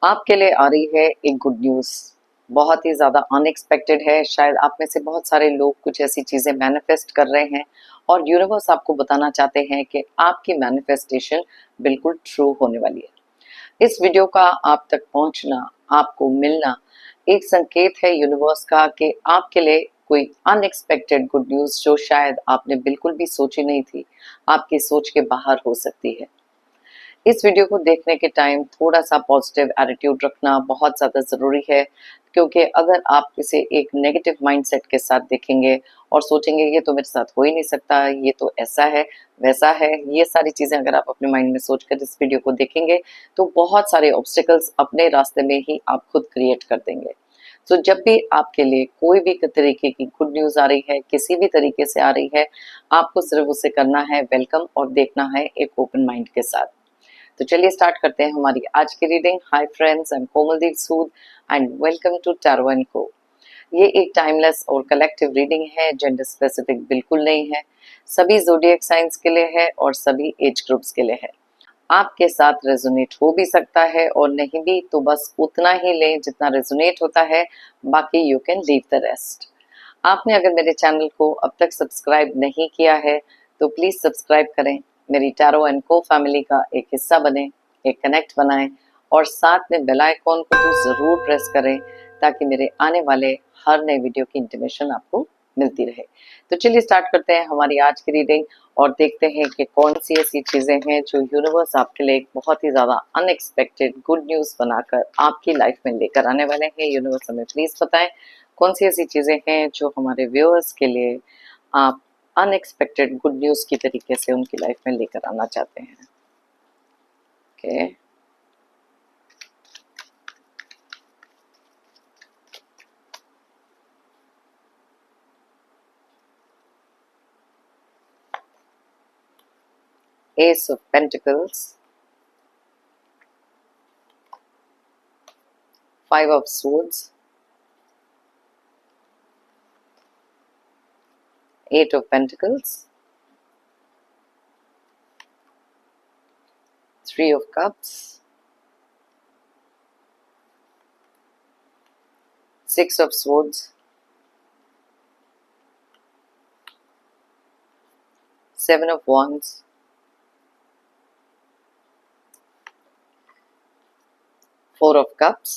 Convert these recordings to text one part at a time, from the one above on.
आपके लिए आ रही है एक गुड न्यूज़। बहुत ही ज़्यादा अनएक्सपेक्टेड है। शायद आप में से बहुत सारे लोग कुछ ऐसी चीज़ें मैनिफेस्ट कर रहे हैं और यूनिवर्स आपको बताना चाहते हैं कि आपकी मैनिफेस्टेशन बिल्कुल ट्रू होने वाली है। इस वीडियो का आप तक पहुंचना, आपको मिलना एक संकेत है यूनिवर्स का कि आपके लिए कोई अनएक्सपेक्टेड गुड न्यूज़ जो शायद आपने बिल्कुल भी सोची नहीं थी, आपकी सोच के बाहर हो सकती है। इस वीडियो को देखने के टाइम थोड़ा सा पॉजिटिव एटीट्यूड रखना बहुत ज़्यादा ज़रूरी है, क्योंकि अगर आप इसे एक नेगेटिव माइंडसेट के साथ देखेंगे और सोचेंगे ये तो मेरे साथ हो ही नहीं सकता, ये तो ऐसा है वैसा है, ये सारी चीज़ें अगर आप अपने माइंड में सोचकर इस वीडियो को देखेंगे तो बहुत सारे ऑब्स्टिकल्स अपने रास्ते में ही आप खुद क्रिएट कर देंगे। तो जब भी आपके लिए कोई भी तरीके की गुड न्यूज़ आ रही है, किसी भी तरीके से आ रही है, आपको सिर्फ उसे करना है वेलकम और देखना है एक ओपन माइंड के साथ। तो चलिए स्टार्ट करते हैं हमारी आज की reading. Hi friends, I am Komaldeep Sood and welcome to tarot and co. ये एक टाइमलेस और कलेक्टिव रीडिंग है, जेंडर स्पेसिफिक बिल्कुल नहीं है। सभी ज़ोडिएक साइंस के लिए है और सभी एज ग्रुप्स के लिए है। आपके साथ रेजोनेट हो भी सकता है और नहीं भी, तो बस उतना ही लें जितना रेजोनेट होता है, बाकी you can leave the rest. आपने अगर मेरे चैनल को अब तक सब्सक्राइब नहीं किया है तो प्लीज़ सब्सक्राइब करें, मेरी टैरो एंड को फैमिली का एक हिस्सा बने, एक कनेक्ट बनाएं और साथ में बेल आइकॉन को तो ज़रूर प्रेस करें ताकि मेरे आने वाले हर नए वीडियो की इंटीमेशन आपको मिलती रहे। तो चलिए स्टार्ट करते हैं हमारी आज की रीडिंग और देखते हैं कि कौन सी ऐसी चीज़ें हैं जो यूनिवर्स आपके लिए एक बहुत ही ज़्यादा अनएक्सपेक्टेड गुड न्यूज़ बनाकर आपकी लाइफ में लेकर आने वाले हैं। यूनिवर्स हमें प्लीज़ बताएं कौन सी ऐसी चीज़ें हैं जो हमारे व्यूअर्स के लिए आप अनएक्सपेक्टेड गुड न्यूज़ की तरीके से उनकी लाइफ में लेकर आना चाहते हैं। Okay, ace of pentacles, five of swords, eight of pentacles, three of cups, six of swords, seven of wands, four of cups,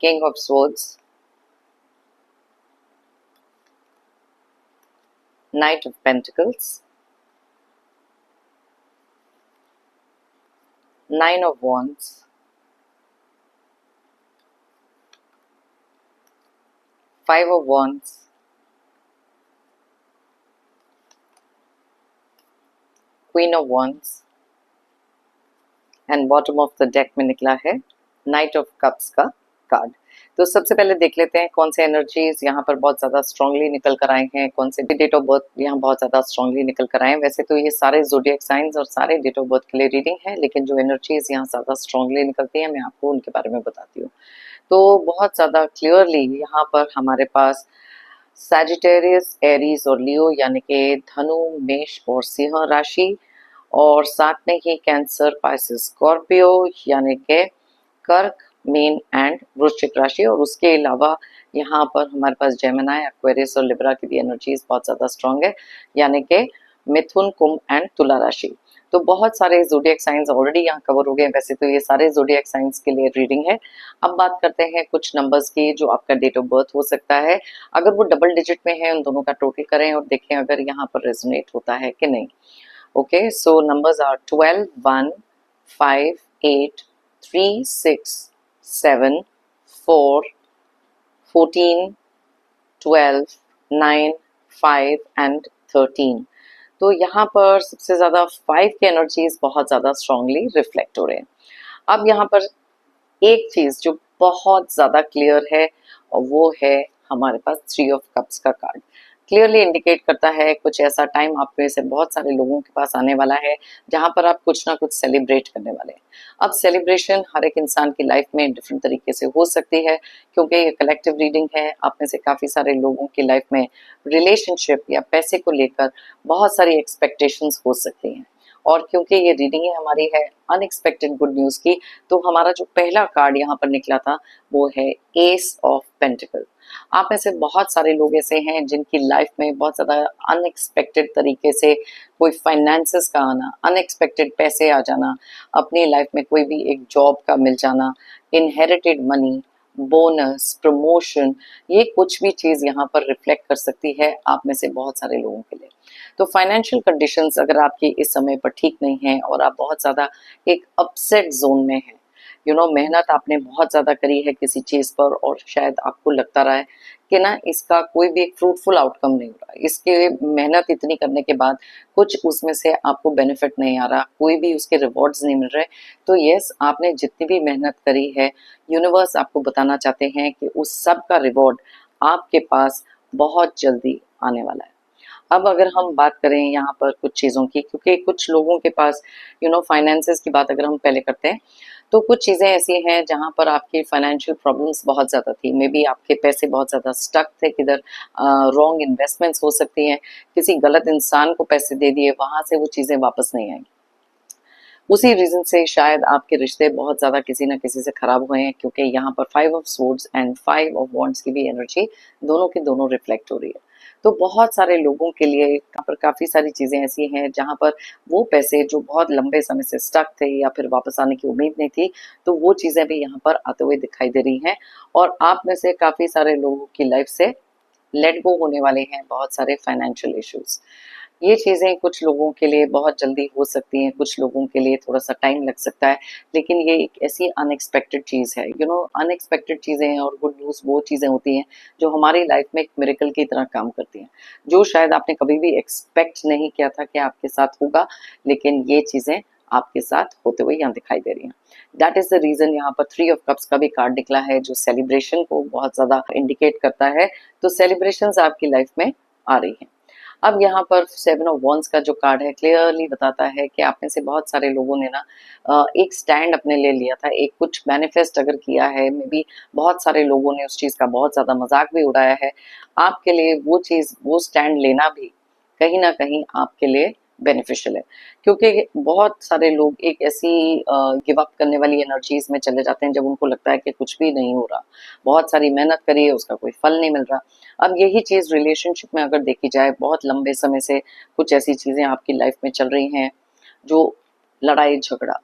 king of swords, knight of pentacles, nine of wands, five of wands, queen of wands and bottom of the deck में निकला है knight of cups का card. तो सबसे पहले देख लेते हैं कौन से एनर्जीज यहाँ पर बहुत ज़्यादा स्ट्रांगली निकल कर आए हैं, कौन से डेट ऑफ बर्थ यहाँ बहुत ज़्यादा स्ट्रांगली निकल कर आए हैं। वैसे तो ये सारे ज़ोडिएक साइंस और सारे डेट ऑफ बर्थ के लिए रीडिंग है, लेकिन जो एनर्जीज यहाँ ज़्यादा स्ट्रांगली निकलती हैं मैं आपको उनके बारे में बताती हूँ। तो बहुत ज़्यादा क्लियरली यहाँ पर हमारे पास सैजिटेरियस, एरीज और लियो यानी कि धनु, मेष और सिंह राशि, और साथ में ही कैंसर, पाइसेस, स्कॉर्पियो यानी कि कर्क, मीन एंड वृश्चिक राशि, और उसके अलावा यहाँ पर हमारे पास जेमिनी, एक्वेरियस और लिब्रा की भी एनर्जीज बहुत ज़्यादा स्ट्रॉन्ग है, यानी कि मिथुन, कुंभ एंड तुला राशि। तो बहुत सारे ज़ोडिएक साइंस ऑलरेडी यहाँ कवर हो गए। वैसे तो ये सारे ज़ोडिएक साइंस के लिए रीडिंग है। अब बात करते हैं कुछ नंबर्स की जो आपका डेट ऑफ बर्थ हो सकता है। अगर वो डबल डिजिट में है उन दोनों का टोटल करें और देखें अगर यहाँ पर रेजोनेट होता है कि नहीं। Okay, so numbers are 12, 1, 5, 8, 3, 6, 7, 4, 14, 12, 9, 5 and 13। तो यहाँ पर सबसे ज़्यादा 5 की एनर्जीज बहुत ज़्यादा स्ट्रांगली रिफ्लेक्ट हो रहे हैं। अब यहाँ पर एक चीज़ जो बहुत ज़्यादा क्लियर है और वो है हमारे पास थ्री ऑफ कप्स का कार्ड। क्लियरली इंडिकेट करता है कुछ ऐसा टाइम आप में से बहुत सारे लोगों के पास आने वाला है जहां पर आप कुछ ना कुछ सेलिब्रेट करने वाले हैं। अब सेलिब्रेशन हर एक इंसान की लाइफ में डिफरेंट तरीके से हो सकती है, क्योंकि ये कलेक्टिव रीडिंग है। आप में से काफी सारे लोगों की लाइफ में रिलेशनशिप या पैसे को लेकर बहुत सारी एक्सपेक्टेशंस हो सकती हैं, और क्योंकि ये रीडिंग हमारी है अनएक्सपेक्टेड गुड न्यूज की, तो हमारा जो पहला कार्ड यहाँ पर निकला था वो है एस ऑफ पेंटिकल। आप में से बहुत सारे लोग ऐसे हैं जिनकी लाइफ में बहुत ज़्यादा अनएक्सपेक्टेड तरीके से कोई फाइनेंसेस का आना, अनएक्सपेक्टेड पैसे आ जाना, अपनी लाइफ में कोई भी एक जॉब का मिल जाना, इनहेरिटेड मनी, बोनस, प्रमोशन, ये कुछ भी चीज़ यहाँ पर रिफ्लेक्ट कर सकती है आप में से बहुत सारे लोगों के लिए। तो फाइनेंशियल कंडीशंस अगर आपकी इस समय पर ठीक नहीं है और आप बहुत ज़्यादा एक अपसेट जोन में हैं, मेहनत आपने बहुत ज़्यादा करी है किसी चीज़ पर और शायद आपको लगता रहा है कि ना इसका कोई भी एक फ्रूटफुल आउटकम नहीं हो रहा, इसके मेहनत इतनी करने के बाद कुछ उसमें से आपको बेनिफिट नहीं आ रहा, कोई भी उसके रिवॉर्ड्स नहीं मिल रहे, तो यस, आपने जितनी भी मेहनत करी है यूनिवर्स आपको बताना चाहते हैं कि उस सब का रिवॉर्ड आपके पास बहुत जल्दी आने वाला है। अब अगर हम बात करें यहाँ पर कुछ चीज़ों की, क्योंकि कुछ लोगों के पास फाइनेंसेस की बात अगर हम पहले करते हैं, तो कुछ चीज़ें ऐसी हैं जहाँ पर आपकी फाइनेंशियल प्रॉब्लम्स बहुत ज़्यादा थी, मे बी आपके पैसे बहुत ज़्यादा स्टक थे, किधर रॉन्ग इन्वेस्टमेंट्स हो सकती हैं, किसी गलत इंसान को पैसे दे दिए, वहाँ से वो चीज़ें वापस नहीं आई। उसी रीजन से शायद आपके रिश्ते बहुत ज़्यादा किसी न किसी से खराब हुए हैं, क्योंकि यहाँ पर 5 of swords and 5 of wands की भी एनर्जी दोनों की दोनों रिफ्लेक्ट हो रही है। तो बहुत सारे लोगों के लिए यहाँ पर काफ़ी सारी चीज़ें ऐसी हैं जहाँ पर वो पैसे जो बहुत लंबे समय से स्टक थे या फिर वापस आने की उम्मीद नहीं थी, तो वो चीज़ें भी यहाँ पर आते हुए दिखाई दे रही हैं, और आप में से काफ़ी सारे लोगों की लाइफ से लेट गो होने वाले हैं बहुत सारे फाइनेंशियल इश्यूज। ये चीज़ें कुछ लोगों के लिए बहुत जल्दी हो सकती हैं, कुछ लोगों के लिए थोड़ा सा टाइम लग सकता है, लेकिन ये एक ऐसी अनएक्सपेक्टेड चीज़ है। अनएक्सपेक्टेड चीज़ें और गुड न्यूज़ वो चीज़ें होती हैं जो हमारी लाइफ में एक मिरेकल की तरह काम करती हैं, जो शायद आपने कभी भी एक्सपेक्ट नहीं किया था कि आपके साथ होगा, लेकिन ये चीज़ें आपके साथ होते हुए यहाँ दिखाई दे रही हैं। दैट इज द रीजन यहाँ पर 3 ऑफ कप्स का भी कार्ड निकला है, जो सेलिब्रेशन को बहुत ज्यादा इंडिकेट करता है। तो सेलिब्रेशंस आपकी लाइफ में आ रही हैं। अब यहाँ पर 7 ऑफ वॉन्ड्स का जो कार्ड है क्लियरली बताता है कि आप में से बहुत सारे लोगों ने ना एक स्टैंड अपने ले लिया था, एक कुछ मैनिफेस्ट अगर किया है, मे बी बहुत सारे लोगों ने उस चीज़ का बहुत ज़्यादा मजाक भी उड़ाया है। आपके लिए वो चीज़, वो स्टैंड लेना भी कहीं ना कहीं आपके लिए बेनिफिशियल है, क्योंकि बहुत सारे लोग एक ऐसी गिव अप करने वाली एनर्जीज में चले जाते हैं जब उनको लगता है कि कुछ भी नहीं हो रहा, बहुत सारी मेहनत करी है उसका कोई फल नहीं मिल रहा। अब यही चीज़ रिलेशनशिप में अगर देखी जाए, बहुत लंबे समय से कुछ ऐसी चीज़ें आपकी लाइफ में चल रही हैं जो लड़ाई झगड़ा,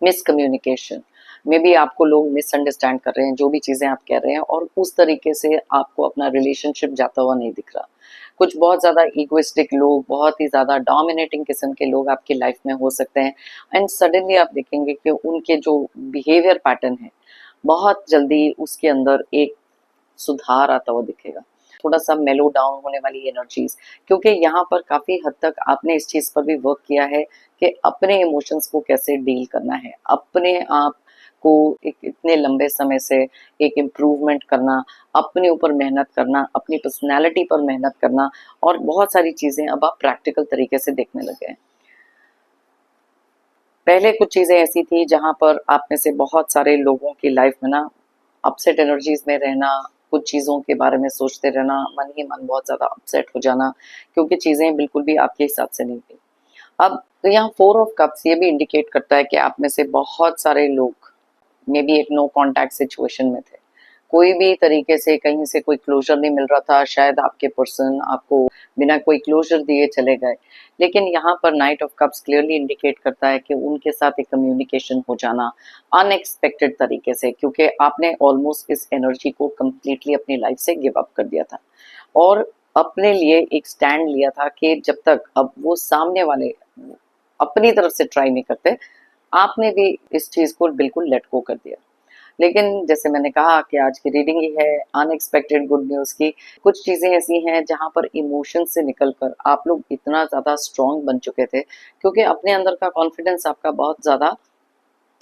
मिसकम्युनिकेशन, मे बी आपको लोग मिसअंडरस्टैंड कर रहे हैं जो भी चीज़ें आप कह रहे हैं, और उस तरीके से आपको अपना रिलेशनशिप जाता हुआ नहीं दिख रहा। कुछ बहुत ज़्यादा इगोइस्टिक लोग, बहुत ही ज़्यादा डोमिनेटिंग किस्म के लोग आपकी लाइफ में हो सकते हैं, एंड सडनली आप देखेंगे कि उनके जो बिहेवियर पैटर्न है, बहुत जल्दी उसके अंदर एक सुधार आता हुआ दिखेगा। थोड़ा सा मेलो डाउन होने वाली एनर्जीज, क्योंकि यहाँ पर काफी हद तक आपने इस चीज पर भी वर्क किया है कि अपने इमोशंस को कैसे डील करना है, अपने आप को एक इतने लंबे समय से एक इम्प्रूवमेंट करना, अपने ऊपर मेहनत करना, अपनी पर्सनैलिटी पर मेहनत करना, और बहुत सारी चीजें अब आप प्रैक्टिकल तरीके से देखने लगे हैं। पहले कुछ चीजें ऐसी थी जहां पर आप में से बहुत सारे लोगों की लाइफ में ना अपसेट एनर्जीज में रहना, कुछ चीज़ों के बारे में सोचते रहना, मन ही मन बहुत ज़्यादा अपसेट हो जाना, क्योंकि चीज़ें बिल्कुल भी आपके हिसाब से नहीं थी। अब तो यहाँ 4 ऑफ कप्स ये भी इंडिकेट करता है कि आप में से बहुत सारे लोग मे बी एक नो कॉन्टैक्ट सिचुएशन में थे, कोई भी तरीके से कहीं से कोई क्लोजर नहीं मिल रहा था, शायद आपके पर्सन आपको बिना कोई क्लोजर दिए चले गए, लेकिन यहाँ पर night of cups clearly indicate करता है कि उनके साथ एक कम्युनिकेशन हो जाना अनएक्सपेक्टेड तरीके से, क्योंकि आपने ऑलमोस्ट इस एनर्जी को कम्प्लीटली अपनी लाइफ से गिव अप कर दिया था, और अपने लिए एक स्टैंड लिया था कि जब तक अब वो सामने वाले अपनी तरफ से ट्राई नहीं करते, आपने भी इस चीज को बिल्कुल लेट गो कर दिया। लेकिन जैसे मैंने कहा कि आज की रीडिंग ही है अनएक्सपेक्टेड गुड न्यूज की, कुछ चीजें ऐसी हैं जहां पर इमोशन से निकलकर आप लोग इतना ज्यादा स्ट्रांग बन चुके थे, क्योंकि अपने अंदर का कॉन्फिडेंस आपका बहुत ज्यादा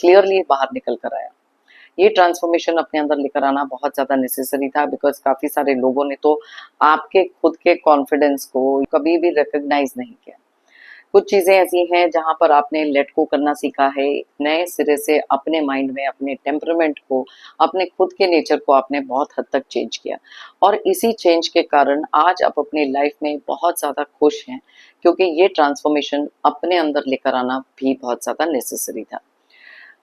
क्लियरली बाहर निकल कर आया ये ट्रांसफॉर्मेशन अपने अंदर लेकर आना बहुत ज़्यादा नेसेसरी था, बिकॉज़ काफ़ी सारे लोगों ने तो आपके खुद के कॉन्फिडेंस को कभी भी रिकॉग्नाइज़ नहीं किया। कुछ चीज़ें ऐसी हैं जहाँ पर आपने लेट गो करना सीखा है, नए सिरे से अपने माइंड में, अपने टेम्परामेंट को, अपने खुद के नेचर को आपने बहुत हद तक चेंज किया और इसी चेंज के कारण आज आप अपनी लाइफ में बहुत ज़्यादा खुश हैं, क्योंकि ये ट्रांसफॉर्मेशन अपने अंदर लेकर आना भी बहुत ज़्यादा नेसेसरी था।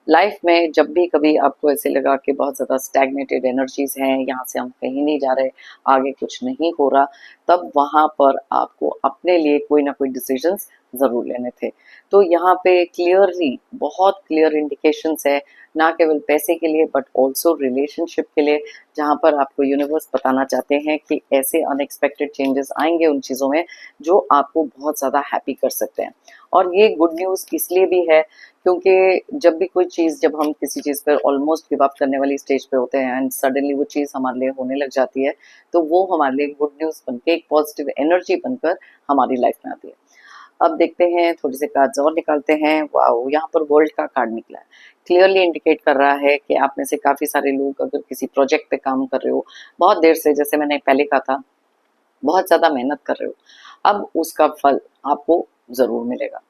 लाइफ में जब भी कभी आपको ऐसे लगा कि बहुत ज़्यादा स्टैग्नेटेड एनर्जीज हैं, यहाँ से हम कहीं नहीं जा रहे, आगे कुछ नहीं हो रहा, तब वहाँ पर आपको अपने लिए कोई ना कोई डिसीजंस ज़रूर लेने थे। तो यहाँ पे क्लियरली बहुत क्लियर इंडिकेशंस है, ना केवल पैसे के लिए बट ऑल्सो रिलेशनशिप के लिए, जहाँ पर आपको यूनिवर्स बताना चाहते हैं कि ऐसे अनएक्सपेक्टेड चेंजेस आएंगे उन चीज़ों में जो आपको बहुत ज़्यादा हैप्पी कर सकते हैं। और ये गुड न्यूज़ इसलिए भी है क्योंकि जब भी कोई चीज़, जब हम किसी चीज़ पर ऑलमोस्ट गिव अप करने वाली स्टेज पे होते हैं एंड सडनली वो चीज़ हमारे लिए होने लग जाती है, तो वो हमारे लिए गुड न्यूज़ बन के एक पॉजिटिव एनर्जी बनकर हमारी लाइफ में आती है। अब देखते हैं, थोड़े से कार्ड्स और निकालते हैं। वाओ! यहाँ पर वर्ल्ड का कार्ड निकला है। क्लियरली इंडिकेट कर रहा है कि आप में से काफ़ी सारे लोग अगर किसी प्रोजेक्ट पे काम कर रहे हो, बहुत देर से, जैसे मैंने पहले कहा था, बहुत ज़्यादा मेहनत कर रहे हो, अब उसका फल आपको ज़रूर मिलेगा।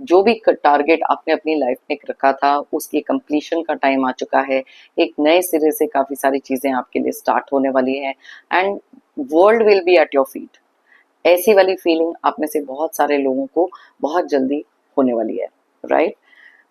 जो भी टारगेट आपने अपनी लाइफ में रखा था, उसकी कंप्लीशन का टाइम आ चुका है। एक नए सिरे से काफ़ी सारी चीज़ें आपके लिए स्टार्ट होने वाली हैं and world will be at your feet. ऐसी वाली फीलिंग आप में से बहुत सारे लोगों को बहुत जल्दी होने वाली है, राइट?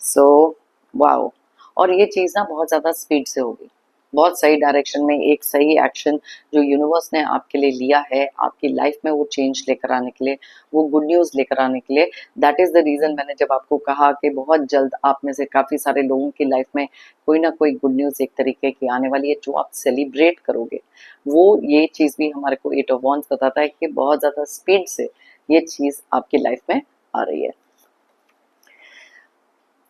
So wow! और ये चीज़ ना बहुत ज़्यादा स्पीड से होगी, बहुत सही डायरेक्शन में एक सही एक्शन जो यूनिवर्स ने आपके लिए लिया है, आपकी लाइफ में वो चेंज लेकर आने के लिए, वो गुड न्यूज़ लेकर आने के लिए। दैट इज़ द रीज़न मैंने जब आपको कहा कि बहुत जल्द आप में से काफ़ी सारे लोगों की लाइफ में कोई ना कोई गुड न्यूज़ एक तरीके की आने वाली है, जो आप सेलिब्रेट करोगे। वो ये चीज़ भी हमारे को एट ऑफ वांड्स बताता है कि बहुत ज़्यादा स्पीड से ये चीज़ आपकी लाइफ में आ रही है।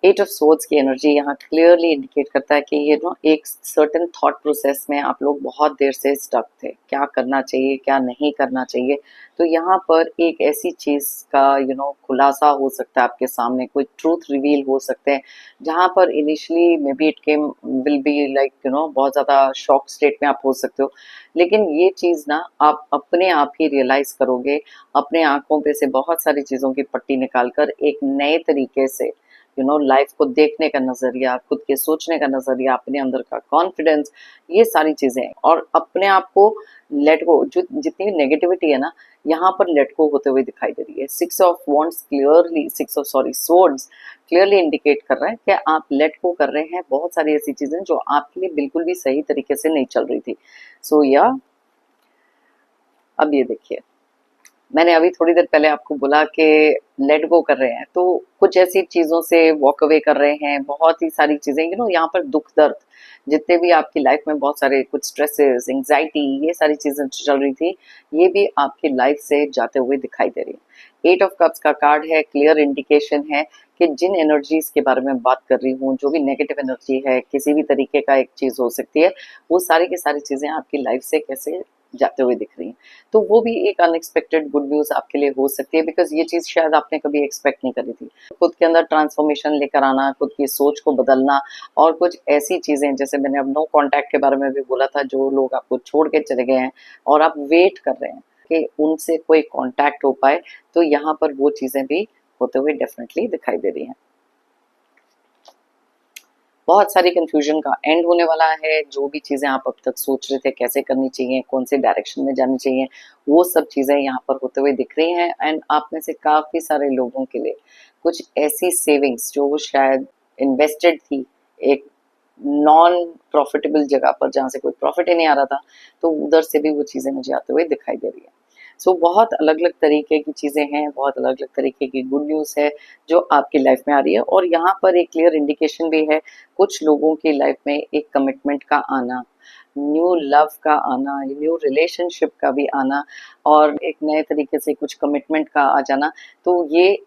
एट ऑफ सोर्ड्स की एनर्जी यहाँ क्लियरली इंडिकेट करता है कि ये ना एक सर्टेन थॉट प्रोसेस में आप लोग बहुत देर से स्टक थे, क्या करना चाहिए क्या नहीं करना चाहिए। तो यहाँ पर एक ऐसी चीज़ का खुलासा हो सकता है, आपके सामने कोई ट्रूथ रिवील हो सकते हैं, जहाँ पर initially may be it came will be like बहुत ज़्यादा शॉक स्टेट में आप हो सकते हो, लेकिन ये चीज़ ना आप अपने आप ही रियलाइज़ करोगे, अपने आंखों पे से बहुत सारी चीज़ों की पट्टी निकाल कर एक नए तरीके से लाइफ को देखने का नजरिया, खुद के सोचने का नजरिया, अपने अंदर का कॉन्फिडेंस, ये सारी चीजें और अपने आप को लेट गो, जो जितनी भी नेगेटिविटी है ना, यहाँ पर लेट गो होते हुए दिखाई दे रही है। Six of wands clearly, six of sorry swords clearly indicate कर रहा है कि आप लेट गो कर रहे हैं बहुत सारी ऐसी चीजें जो आपके लिए बिल्कुल भी सही तरीके से नहीं चल रही थी। सो या अब ये देखिए, मैंने अभी थोड़ी देर पहले आपको बोला कि लेट गो कर रहे हैं, तो कुछ ऐसी चीजों से वॉक अवे कर रहे हैं, बहुत ही सारी चीजें यहाँ पर दुख दर्द, जितने भी आपकी लाइफ में बहुत सारे कुछ स्ट्रेसेस, एंग्जाइटी, ये सारी चीजें चल रही थी, ये भी आपकी लाइफ से जाते हुए दिखाई दे रही है। एट ऑफ कप्स का कार्ड है, क्लियर इंडिकेशन है कि जिन एनर्जीज के बारे में बात कर रही हूँ, जो भी नेगेटिव एनर्जी है, किसी भी तरीके का एक चीज हो सकती है, वो सारी की सारी चीजें आपकी लाइफ से कैसे जाते हुए दिख रही हैं। तो वो भी एक अनएक्सपेक्टेड गुड न्यूज़ आपके लिए हो सकती है, बिकॉज़ ये चीज़ शायद आपने कभी एक्सपेक्ट नहीं करी थी। खुद के अंदर ट्रांसफॉर्मेशन लेकर आना, खुद की सोच को बदलना और कुछ ऐसी चीज़ें, जैसे मैंने अब नो कॉन्टैक्ट के बारे में भी बोला था, जो लोग आपको छोड़ के चले गए हैं और आप वेट कर रहे हैं कि उनसे कोई कॉन्टैक्ट हो पाए, तो यहाँ पर वो चीज़ें भी होते हुए डेफ़िनेटली दिखाई दे रही हैं। बहुत सारी कन्फ्यूजन का एंड होने वाला है, जो भी चीज़ें आप अब तक सोच रहे थे कैसे करनी चाहिए, कौन से डायरेक्शन में जानी चाहिए, वो सब चीज़ें यहाँ पर होते हुए दिख रही हैं एंड आप में से काफ़ी सारे लोगों के लिए कुछ ऐसी सेविंग्स जो शायद इन्वेस्टेड थी एक नॉन प्रॉफिटेबल जगह पर, जहाँ से कोई प्रॉफिट ही नहीं आ रहा था, तो उधर से भी वो चीज़ें मुझे आते हुए दिखाई दे रही है। सो बहुत अलग-अलग तरीके की चीज़ें हैं, बहुत अलग-अलग तरीके की गुड न्यूज़ है जो आपकी लाइफ में आ रही है और यहाँ पर एक क्लियर इंडिकेशन भी है, कुछ लोगों की लाइफ में एक कमिटमेंट का आना, न्यू लव का आना, न्यू रिलेशनशिप का भी आना और एक नए तरीके से कुछ कमिटमेंट का आ जाना, तो ये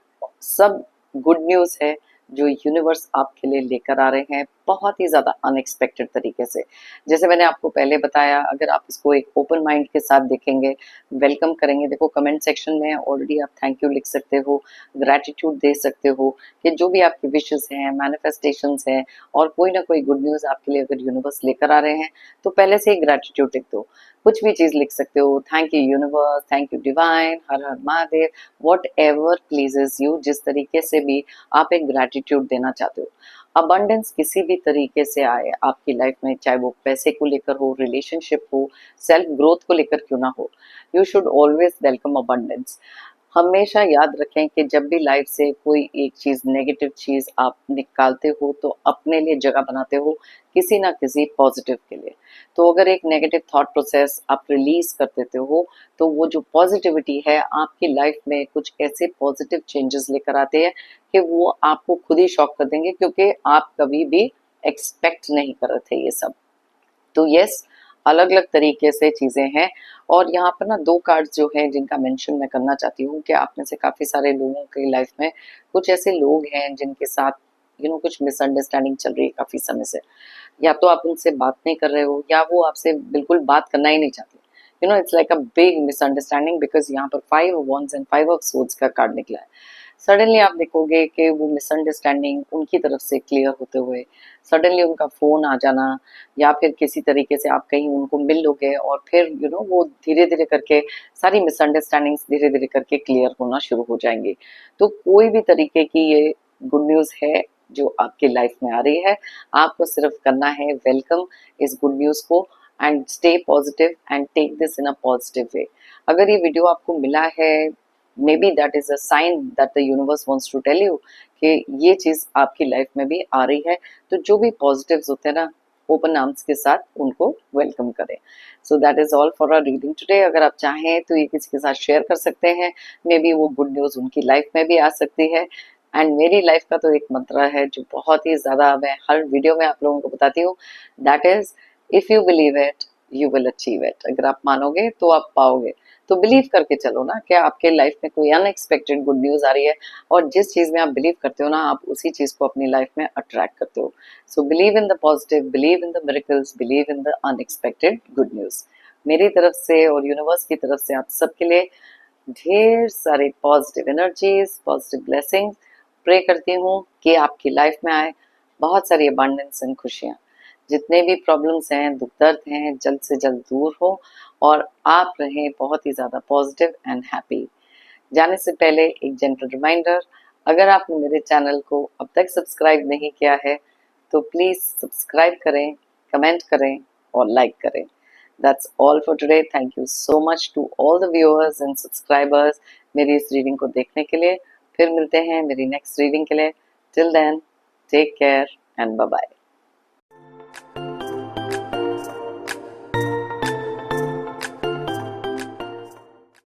सब गुड न्यूज़ है जो यूनिवर्स आपके लिए लेकर आ रहे हैं। बहुत ही ज़्यादा अनएक्सपेक्टेड तरीके से। जैसे मैंने आपको पहले बताया, अगर आप इसको एक ओपन माइंड के साथ देखेंगे, वेलकम करेंगे, देखो कमेंट सेक्शन में ऑलरेडी आप थैंक यू लिख सकते हो, ग्रैटिट्यूड दे सकते हो कि जो भी आपकी विशेस हैं, मैनिफेस्टेशंस हैं और कोई ना कोई गुड न्यूज़ आपके लिए अगर यूनिवर्स लेकर आ रहे हैं, तो पहले से ही ग्रैटिट्यूड लिख दो। कुछ भी चीज़ लिख सकते हो, thank you universe, thank you divine, her her Mahadev, what ever pleases you, जिस तरीके से भी आप एक ग्रैटिट्यूड देना चाहते हो। अबंडेंस किसी भी तरीके से आए आपकी लाइफ में, चाहे वो पैसे को लेकर हो, रिलेशनशिप हो, सेल्फ ग्रोथ को लेकर क्यों ना हो, you should always welcome abundance. हमेशा याद रखें कि जब भी लाइफ से कोई एक चीज, नेगेटिव चीज आप निकालते हो तो अपने लिए जगह बनाते हो किसी ना किसी पॉजिटिव के लिए। तो अगर एक नेगेटिव थॉट प्रोसेस आप रिलीज कर देते हो, तो वो जो पॉजिटिविटी है आपकी लाइफ में कुछ ऐसे पॉजिटिव चेंजेस लेकर आते हैं कि वो आपको खुद ही शॉक कर देंगे, क्योंकि आप कभी भी एक्सपेक्ट नहीं कर रहे थे ये सब। तो यस, अलग अलग तरीके से चीजें हैं। और यहाँ पर ना दो कार्ड्स जो हैं जिनका मेंशन मैं करना चाहती हूँ कि आप में से काफी सारे लोगों की लाइफ में कुछ ऐसे लोग हैं जिनके साथ कुछ मिसअंडरस्टैंडिंग चल रही है काफी समय से। या तो आप उनसे बात नहीं कर रहे हो, या वो आपसे बिल्कुल बात करना ही नहीं चाहते। It's like a big misunderstanding, because यहाँ पर 5 of Wands and 5 of Swords का कार्ड निकला है। सडनली आप देखोगे कि वो मिसअंडरस्टैंडिंग उनकी तरफ से क्लियर होते हुए, सडनली उनका फोन आ जाना, या फिर किसी तरीके से आप कहीं उनको मिल लोगे और फिर वो धीरे धीरे करके सारी मिसअंडरस्टैंडिंग्स धीरे धीरे करके क्लियर होना शुरू हो जाएंगी। तो कोई भी तरीके की ये गुड न्यूज है जो आपकी लाइफ में आ रही है, आपको सिर्फ करना है वेलकम इस गुड न्यूज को and stay positive and take this in a positive way. अगर ये वीडियो आपको मिला है, maybe that is a sign that the universe wants to tell you कि ये चीज आपकी लाइफ में भी आ रही है। तो जो भी पॉजिटिव्स होते हैं ना, ओपन आर्म्स के साथ उनको वेलकम करें। So that is all for our reading today. अगर आप चाहें तो ये किसी के साथ शेयर कर सकते हैं, मे बी वो गुड न्यूज उनकी लाइफ में भी आ सकती है। एंड मेरी लाइफ का तो एक मंत्र है जो बहुत ही ज्यादा मैं हर वीडियो में आप लोगों को बताती हूँ, that is if you believe it you will achieve it. अगर आप मानोगे तो आप पाओगे। तो बिलीव करके चलो ना कि आपके लाइफ में कोई अनएक्सपेक्टेड गुड न्यूज आ रही है, और जिस चीज में आप बिलीव करते हो ना, आप उसी चीज को अपनी लाइफ में अट्रैक्ट करते हो। So believe in the positive, believe in the miracles, believe in the unexpected good news. मेरी तरफ से और यूनिवर्स की तरफ से आप सबके लिए ढेर सारे positive energies, positive blessings pray करती हूँ कि आपकी लाइफ में आए बहुत सारी अबंडेंस एंड खुशियाँ। जितने भी प्रॉब्लम्स हैं, दुख दर्द हैं, जल्द से जल्द दूर हो और आप रहें बहुत ही ज़्यादा पॉजिटिव एंड हैप्पी। जाने से पहले एक जेंटल रिमाइंडर, अगर आपने मेरे चैनल को अब तक सब्सक्राइब नहीं किया है तो प्लीज़ सब्सक्राइब करें, कमेंट करें और लाइक करें। That's all for today. Thank you so much to all the viewers and subscribers मेरी इस रीडिंग को देखने के लिए। फिर मिलते हैं मेरी नेक्स्ट रीडिंग के लिए। Till then, take care and bye bye.